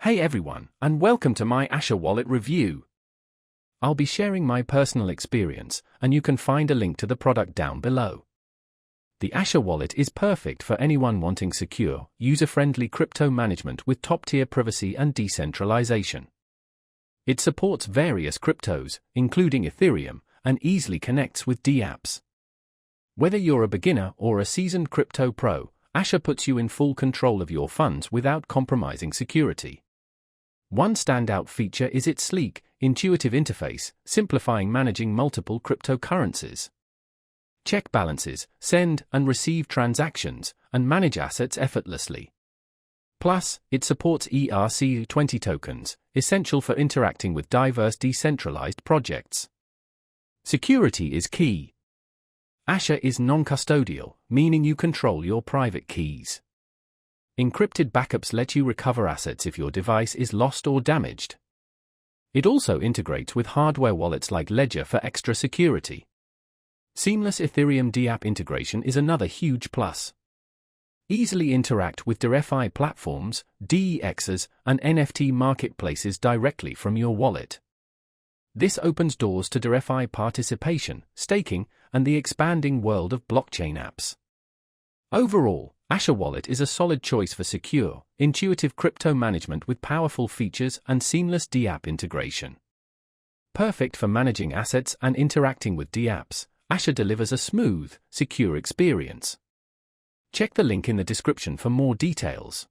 Hey everyone, and welcome to my Akasha wallet review. I'll be sharing my personal experience, and you can find a link to the product down below. The Akasha wallet is perfect for anyone wanting secure, user-friendly crypto management with top-tier privacy and decentralization. It supports various cryptos, including Ethereum, and easily connects with dApps. Whether you're a beginner or a seasoned crypto pro, Akasha puts you in full control of your funds without compromising security. One standout feature is its sleek, intuitive interface, simplifying managing multiple cryptocurrencies. Check balances, send and receive transactions, and manage assets effortlessly. Plus, it supports ERC20 tokens, essential for interacting with diverse decentralized projects. Security is key. Akasha is non-custodial, meaning you control your private keys. Encrypted backups let you recover assets if your device is lost or damaged. It also integrates with hardware wallets like Ledger for extra security. Seamless Ethereum dApp integration is another huge plus. Easily interact with DeFi platforms, DEXs, and NFT marketplaces directly from your wallet. This opens doors to DeFi participation, staking, and the expanding world of blockchain apps. Overall, Akasha Wallet is a solid choice for secure, intuitive crypto management with powerful features and seamless dApp integration. Perfect for managing assets and interacting with dApps, Akasha delivers a smooth, secure experience. Check the link in the description for more details.